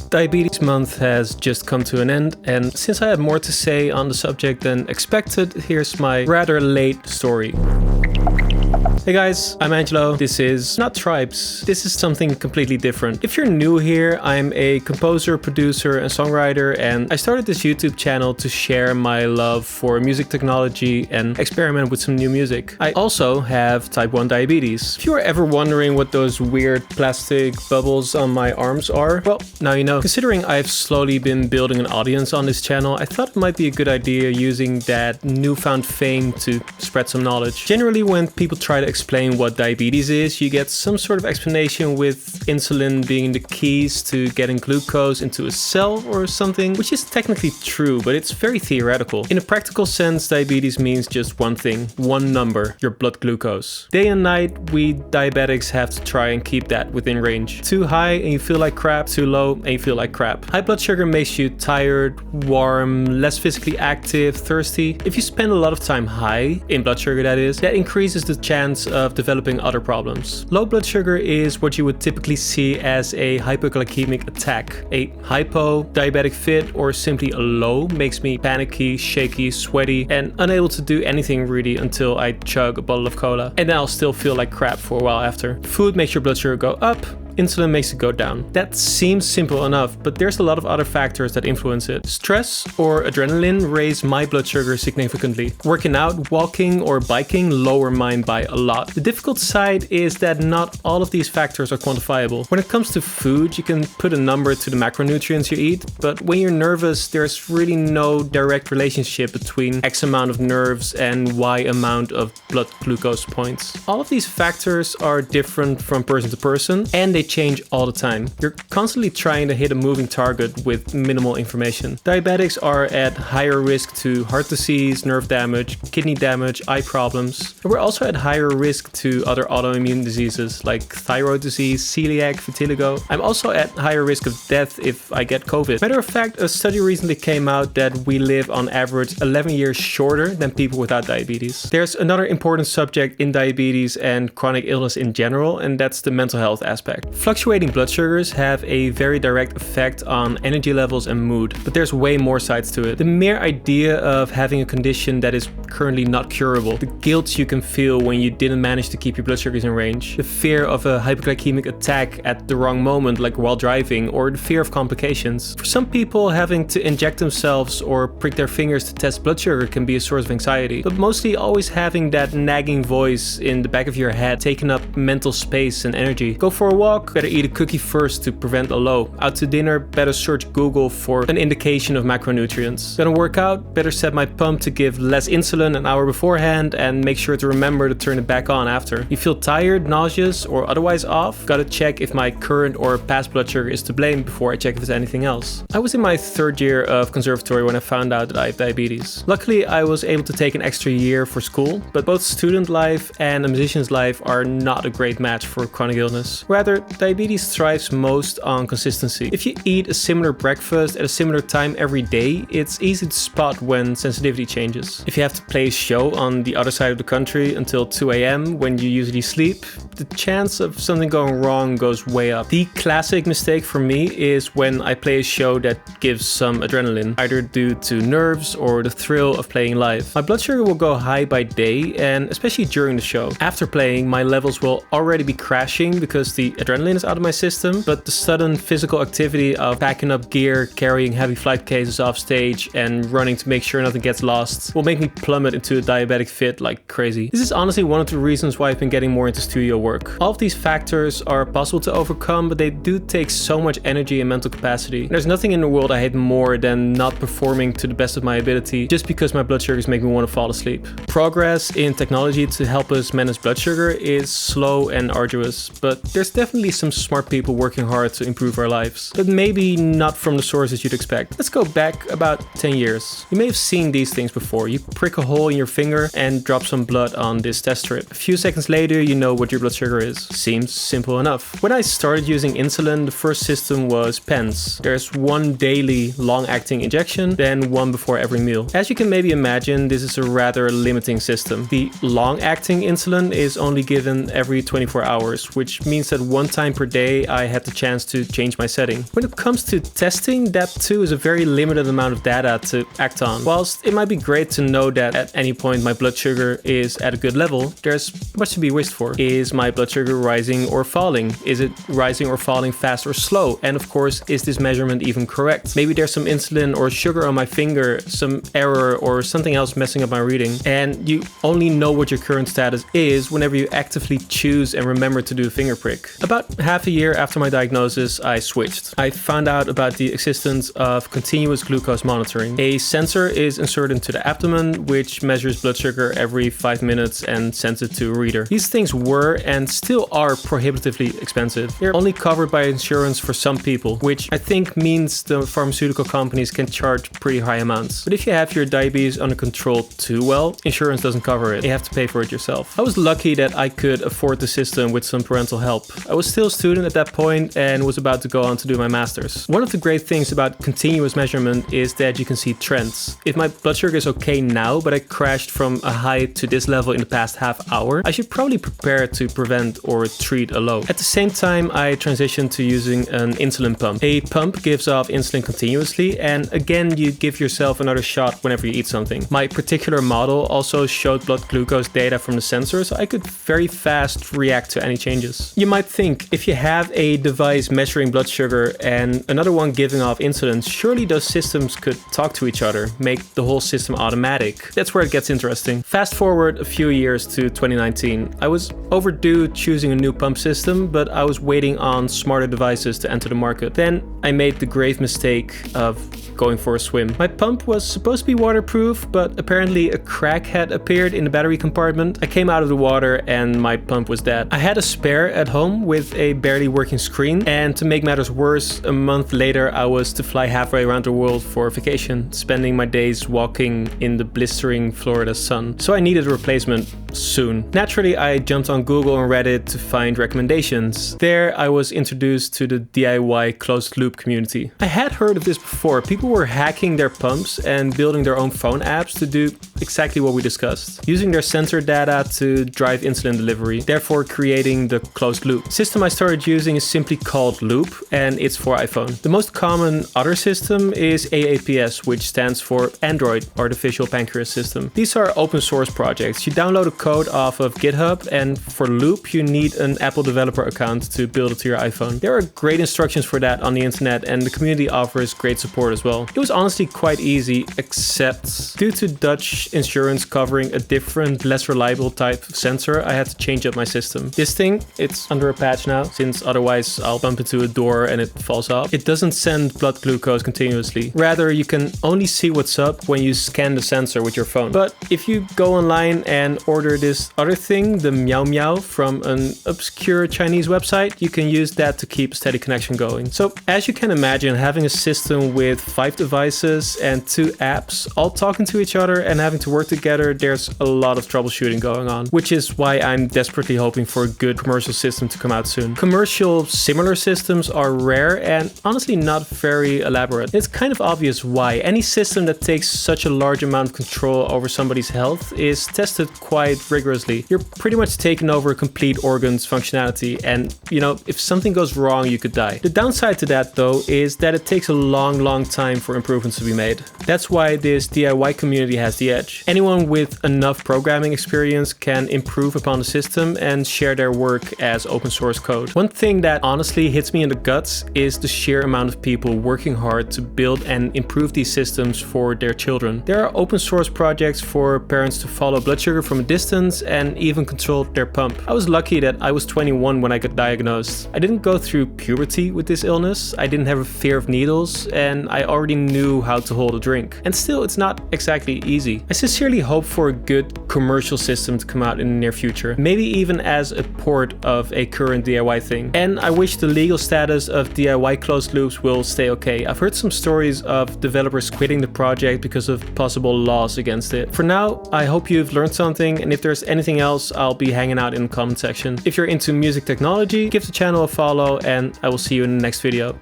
Diabetes month has just come to an end, and since I have more to say on the subject than expected, here's my rather late story. Hey guys, I'm Angelo. This is not Tribes. This is something completely different. If you're new here, I'm a composer, producer, and songwriter, and I started this YouTube channel to share my love for music technology and experiment with some new music. I also have type 1 diabetes. If you are ever wondering what those weird plastic bubbles on my arms are, well, now you know. Considering I've slowly been building an audience on this channel, I thought it might be a good idea using that newfound fame to spread some knowledge. Generally, when people try to explain what diabetes is, you get some sort of explanation with insulin being the keys to getting glucose into a cell or something, which is technically true, but it's very theoretical. In a practical sense, diabetes means just one thing, one number, your blood glucose. Day and night, we diabetics have to try and keep that within range. Too high and you feel like crap, too low and you feel like crap. High blood sugar makes you tired, warm, less physically active, thirsty. If you spend a lot of time high, in blood sugar that is, that increases the chance of developing other problems. Low blood sugar is what you would typically see as a hypoglycemic attack. A hypo, diabetic fit, or simply a low makes me panicky, shaky, sweaty, and unable to do anything really until I chug a bottle of cola. And then I'll still feel like crap for a while after. Food makes your blood sugar go up, insulin makes it go down. That seems simple enough, but there's a lot of other factors that influence it. Stress or adrenaline raise my blood sugar significantly. Working out, walking, or biking lower mine by a lot. The difficult side is that not all of these factors are quantifiable. When it comes to food, you can put a number to the macronutrients you eat, but when you're nervous, there's really no direct relationship between X amount of nerves and Y amount of blood glucose points. All of these factors are different from person to person, and they change all the time. You're constantly trying to hit a moving target with minimal information. Diabetics are at higher risk to heart disease, nerve damage, kidney damage, eye problems. And we're also at higher risk to other autoimmune diseases like thyroid disease, celiac, vitiligo. I'm also at higher risk of death if I get COVID. Matter of fact, a study recently came out that we live on average 11 years shorter than people without diabetes. There's another important subject in diabetes and chronic illness in general, and that's the mental health aspect. Fluctuating blood sugars have a very direct effect on energy levels and mood, but there's way more sides to it. The mere idea of having a condition that is currently not curable, the guilt you can feel when you didn't manage to keep your blood sugars in range, the fear of a hypoglycemic attack at the wrong moment like while driving, or the fear of complications. For some people, having to inject themselves or prick their fingers to test blood sugar can be a source of anxiety, but mostly always having that nagging voice in the back of your head taking up mental space and energy. Go for a walk, better eat a cookie first to prevent a low. Out to dinner, better search Google for an indication of macronutrients. Gonna work out, better set my pump to give less insulin an hour beforehand and make sure to remember to turn it back on after. You feel tired, nauseous, or otherwise off? Gotta check if my current or past blood sugar is to blame before I check if it's anything else. I was in my third year of conservatory when I found out that I have diabetes. Luckily, I was able to take an extra year for school, but both student life and a musician's life are not a great match for chronic illness. Rather, diabetes thrives most on consistency. If you eat a similar breakfast at a similar time every day, it's easy to spot when sensitivity changes. If you have to play a show on the other side of the country until 2 a.m. when you usually sleep, the chance of something going wrong goes way up. The classic mistake for me is when I play a show that gives some adrenaline, either due to nerves or the thrill of playing live. My blood sugar will go high by day, and especially during the show. After playing, my levels will already be crashing because the adrenaline is out of my system, but the sudden physical activity of packing up gear, carrying heavy flight cases off stage, and running to make sure nothing gets lost will make me plummet into a diabetic fit like crazy. This is honestly one of the reasons why I've been getting more into studio work. All of these factors are possible to overcome, but they do take so much energy and mental capacity. There's nothing in the world I hate more than not performing to the best of my ability just because my blood sugars make me want to fall asleep. Progress in technology to help us manage blood sugar is slow and arduous, but there's definitely some smart people working hard to improve our lives, but maybe not from the sources you'd expect. Let's go back about 10 years. You may have seen these things before. You prick a hole in your finger and drop some blood on this test strip. A few seconds later, you know what your blood sugar is. Seems simple enough. When I started using insulin, the first system was pens. There's one daily long-acting injection, then one before every meal. As you can maybe imagine, this is a rather limiting system. The long-acting insulin is only given every 24 hours, which means that one time time per day I had the chance to change my setting. When it comes to testing, that too is a very limited amount of data to act on. Whilst it might be great to know that at any point my blood sugar is at a good level, there's much to be wished for. Is my blood sugar rising or falling? Is it rising or falling fast or slow? And of course, is this measurement even correct? Maybe there's some insulin or sugar on my finger, some error or something else messing up my reading. And you only know what your current status is whenever you actively choose and remember to do a finger prick. About half a year after my diagnosis, I switched. I found out about the existence of continuous glucose monitoring. A sensor is inserted into the abdomen, which measures blood sugar every 5 minutes and sends it to a reader. These things were and still are prohibitively expensive. They're only covered by insurance for some people, which I think means the pharmaceutical companies can charge pretty high amounts. But if you have your diabetes under control too well, insurance doesn't cover it. You have to pay for it yourself. I was lucky that I could afford the system with some parental help. I was still a student at that point and was about to go on to do my master's. One of the great things about continuous measurement is that you can see trends. If my blood sugar is okay now, but I crashed from a high to this level in the past half hour, I should probably prepare to prevent or treat a low. At the same time, I transitioned to using an insulin pump. A pump gives off insulin continuously, and again, you give yourself another shot whenever you eat something. My particular model also showed blood glucose data from the sensor, so I could very fast react to any changes. You might think, if you have a device measuring blood sugar and another one giving off insulin, surely those systems could talk to each other, make the whole system automatic. That's where it gets interesting. Fast forward a few years to 2019. I was overdue choosing a new pump system, but I was waiting on smarter devices to enter the market. Then I made the grave mistake of going for a swim. My pump was supposed to be waterproof, but apparently a crack had appeared in the battery compartment. I came out of the water and my pump was dead. I had a spare at home with a barely working screen, and to make matters worse, a month later I was to fly halfway around the world for vacation, spending my days walking in the blistering Florida sun. So I needed a replacement soon. Naturally, I jumped on Google and Reddit to find recommendations. There I was introduced to the DIY closed loop community. I had heard of this before. People were hacking their pumps and building their own phone apps to do exactly what we discussed, using their sensor data to drive insulin delivery, therefore creating the closed loop. The system I started using is simply called Loop, and it's for iPhone. The most common other system is AAPS, which stands for Android Artificial Pancreas System. These are open source projects. You download a code off of GitHub, and for Loop you need an Apple developer account to build it to your iPhone. There are great instructions for that on the internet, and the community offers great support as well. It was honestly quite easy, except due to Dutch insurance covering a different, less reliable type of sensor, I had to change up my system. This thing, it's under a patch now, since otherwise I'll bump into a door and it falls off. It doesn't send blood glucose continuously. Rather, you can only see what's up when you scan the sensor with your phone. But if you go online and order this other thing, the Meow Meow, from an obscure Chinese website, you can use that to keep a steady connection going. So as you can imagine, having a system with 5 devices and 2 apps all talking to each other and having to work together, there's a lot of troubleshooting going on, which is why I'm desperately hoping for a good commercial system to come out soon. Commercial similar systems are rare and honestly not very elaborate. It's kind of obvious why. Any system that takes such a large amount of control over somebody's health is tested quite rigorously. You're pretty much taking over a complete organ's functionality, and if something goes wrong, you could die. The downside to that though is that it takes a long time for improvements to be made. That's why this DIY community has the edge. Anyone with enough programming experience can improve upon the system and share their work as open source code. One thing that honestly hits me in the guts is the sheer amount of people working hard to build and improve these systems for their children. There are open source projects for parents to follow blood sugar from a distance and even control their pump. I was lucky that I was 21 when I got diagnosed. I didn't go through puberty with this illness, I didn't have a fear of needles, and I already knew how to hold a drink. And still, it's not exactly easy. I sincerely hope for a good commercial system to come out in the near future, maybe even as a port of a current DIY thing. And I wish the legal status of DIY closed loops will stay okay. I've heard some stories of developers quitting the project because of possible laws against it. For now, I hope you've learned something, and if there's anything else, I'll be hanging out in the comment section. If you're into music technology, give the channel a follow, and I will see you in the next video.